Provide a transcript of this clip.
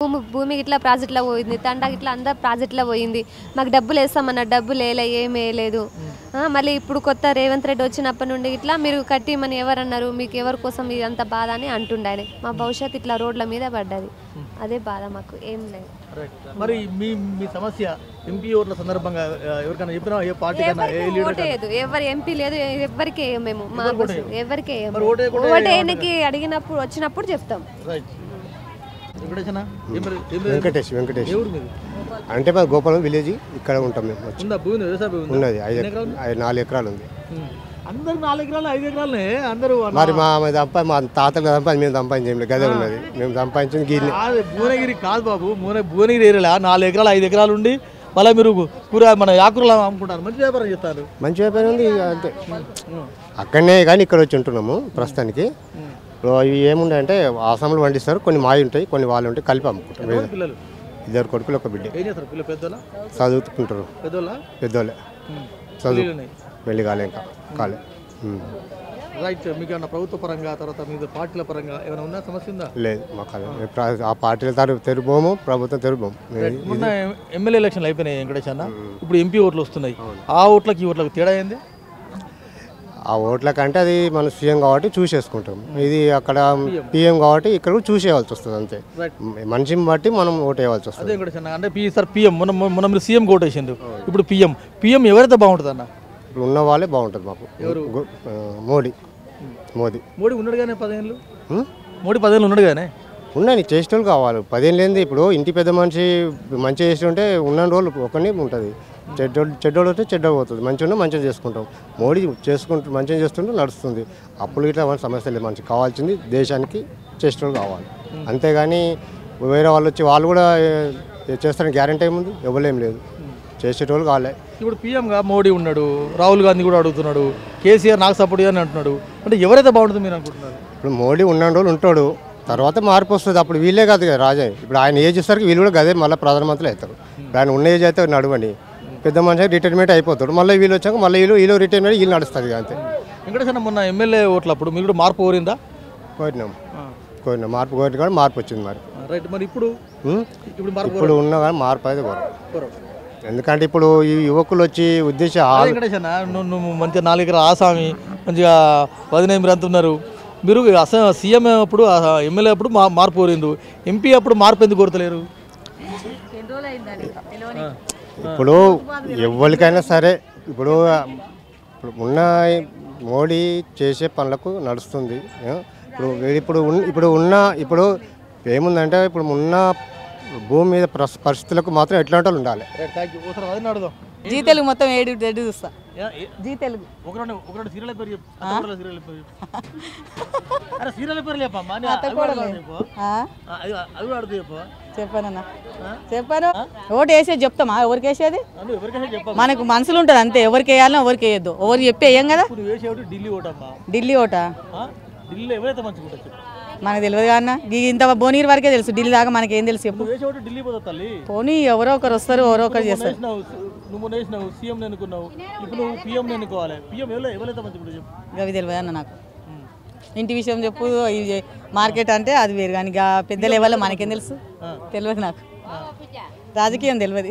భూమి ఇట్లా ప్రాజెక్ట్లో పోయింది, తండా ఇట్లా అందరు ప్రాజెక్ట్లో పోయింది, మాకు డబ్బులు వేస్తామన్న డబ్బులు ఏమీ వేయలేదు. మళ్ళీ ఇప్పుడు కొత్త రేవంత్ రెడ్డి వచ్చినప్పటి నుండి ఇట్లా మీరు కట్టిమని ఎవరన్నారు, మీకు ఎవరి కోసం ఇదంత బాధ అని అంటుండే ఆయన. మా భవిష్యత్తు ఇట్లా రోడ్ల మీద పడ్డది, అదే బాధ, మాకు ఏం లేదు. మరి మీ సమస్య ఎంపీ ఓట్ల సందర్భంగా ఎవరికైనా చెప్పినా ఏ పార్టీ ఓటేయదు, ఎవరు ఎంపీ లేదు, ఎవరికి వేయం మేము, మాకు ఎవరికి వేయం. ఓటేయనికి అడిగినప్పుడు వచ్చినప్పుడు చెప్తాం. వెంకటేష్ అంటే మా గోపాలం విలేజ్ ఇక్కడ ఉంటాం మేము. ఉన్నది 4 ఎకరాలు ఉంది. అందరు 4 ఎకరాలు 5 ఎకరాలనే అందరూ. మరి మా తాతలు సంపాదించి మేము సంపాదించేం గదే ఉన్నది, మేము సంపాదించింది గిరి. భువనగిరి కాదు బాబు, భువనగిరి ఏరియాలో 4 ఎకరాలు 5 ఎకరాలు ఉండి మళ్ళీ మీరు మన యాకురలు అమ్ముకుంటారు, మంచి వ్యాపారం చేస్తారు. మంచి వ్యాపారం ఉంది అంతే. అక్కడనే కానీ ఇక్కడ వచ్చి ఉంటున్నాము ప్రస్తుతానికి. ఇవి ఏముండే అంటే ఆసాములు పండిస్తారు, కొన్ని మాయి ఉంటాయి, కొన్ని వాళ్ళు ఉంటాయి, కలిపి అమ్ముకుంటారు. 2 కొడుకులు 1 బిడ్డ. చదువుకుంటారు, పెద్దోళ్ళే చదువు వెళ్ళి కాలే ఇంకా కాలే. రైట్. మీకు ఏమన్నా ప్రభుత్వ పరంగా తర్వాత మీద పార్టీల పరంగా ఏమైనా ఉన్న సమస్య ఉందా? లేదు మాకు ఆ పార్టీల తెరుపోము, ప్రభుత్వం తెరుపోము. మొన్న ఎమ్మెల్యే ఎలక్షన్లు అయిపోయినాయి వెంకటేష్ అన్న, ఇప్పుడు ఎంపీ ఓట్లు వస్తున్నాయి. ఆ ఓట్లకి ఈ ఓట్లకు తేడా ఏంది? ఆ ఓట్ల కంటే అది మనం సీఎం కాబట్టి చూసేసుకుంటాం, ఇది అక్కడ పిఎం కాబట్టి ఇక్కడ కూడా చూసేయవలసి వస్తుంది అంతే. మనిషిని బట్టి మనం ఓటు వేయవలసి వస్తుంది. అంటే సార్ పిఎం మనం మీరు సీఎం ఓటేసిండు, ఇప్పుడు పిఎం ఎవరైతే బాగుంటుంది అన్న? ఇప్పుడు ఉన్న వాళ్ళే బాగుంటుంది మాకు. మోడీ ఉన్నాడు కానీ 10 ఏళ్ళు, మోడీ 10 ఏళ్ళు ఉన్నాడు కానీ ఉన్నాయి చేసేటోళ్ళు కావాలి. 10 ఏళ్ళు ఏంది, ఇప్పుడు ఇంటి పెద్ద మనిషి మంచిగా చేస్తుంటే ఉన్న రోజులు ఒకనే ఉంటుంది. చెడ్డోళ్ళు వస్తే చెడ్డోడు పోతుంది, మంచిగా ఉన్నా మంచిగా చేసుకుంటాం. మోడీ మంచిగా చేస్తుంటే నడుస్తుంది. అప్పుడు ఇట్లా సమస్య లేదు, మంచిగా కావాల్సింది దేశానికి చేసేటోళ్ళు కావాలి. అంతేగాని వేరే వాళ్ళు వచ్చి వాళ్ళు కూడా చేస్తారని గ్యారెంటీ ఏముంది? ఇవ్వలేం లేదు, చేసేటోళ్ళు కాలే. ఇప్పుడు పీఎంగా మోడీ ఉన్నాడు, రాహుల్ గాంధీ కూడా అడుగుతున్నాడు, కేసీఆర్ నాకు సపోర్ట్ అని అంటున్నాడు. అంటే ఎవరైతే బాగుంటుంది మీరు అనుకుంటున్నారు? ఇప్పుడు మోడీ ఉన్న రోజులు ఉంటాడు, తర్వాత మార్పు వస్తుంది. అప్పుడు వీళ్ళే కాదు కదా రాజా, ఇప్పుడు ఆయన ఏజ్ ఇస్తారు వీళ్ళు కూడా గదే మళ్ళీ ప్రధానమంత్రి అవుతారు. ఆయన ఉన్న ఏజ్ అయితే నడవండి, పెద్ద మనిషి రిటైర్మెంట్ అయిపోతాడు, మళ్ళీ వీళ్ళు వచ్చాక మళ్ళీ వీళ్ళు రిటైర్మెంట్ వీళ్ళు నడుస్తుంది అంతే. వెంకటేశ్వర మొన్న ఎమ్మెల్యే ఓట్లప్పుడు మీరు కూడా మార్పు కోరిందా? కోరినాం మార్పు కోరిన కానీ మార్పు వచ్చింది. మరి రైట్. మరి ఇప్పుడు ఉన్న కానీ మార్పు అయితే కోరు. ఎందుకంటే ఇప్పుడు ఈ యువకులు వచ్చి ఉద్దేశం నువ్వు మంచిగా 4 ఎకరాల ఆసామి మంచిగా 18 అంటున్నారు. మీరు సీఎం అప్పుడు ఎమ్మెల్యే అప్పుడు మార్పు కోరిండు, ఎంపీ అప్పుడు మార్పు ఎందుకు కోరతలేరు? ఇప్పుడు ఎవరికైనా సరే ఇప్పుడు ఉన్న మోడీ చేసే పనులకు నడుస్తుంది. ఇప్పుడు ఏముందంటే ఇప్పుడు ఉన్న భూమి మీద పరిస్థితులకు మాత్రం ఎట్లాంటి వాళ్ళు ఉండాలి. జీ తెలుగు మొత్తం 7 చూస్తా. జీ తెలుగు చెప్పాను. ఓటు వేసేది చెప్తామా? ఎవరికి వేసేది? మనకు మనసులు ఉంటుంది అంతే, ఎవరికి వేయాలో ఎవరికి వేయద్దు, ఎవరు చెప్పి వేయం కదా. ఢిల్లీ ఓటా మనకు తెలియదు అన్న, ఇంత భువనగిరి వరకే తెలుసు, ఢిల్లీ దాకా మనకేం తెలుసు చెప్పు. పోనీ ఎవరో ఒకరు వస్తారు, ఎవరో ఒకరు చేస్తారు. అవి తెలియదు అన్న నాకు. ఇంటి విషయం చెప్పు, మార్కెట్ అంటే అది వేరు, కానీ పెద్ద లెవెల్లో మనకేం తెలుసు, తెలియదు నాకు. రాజకీయం తెలియదు.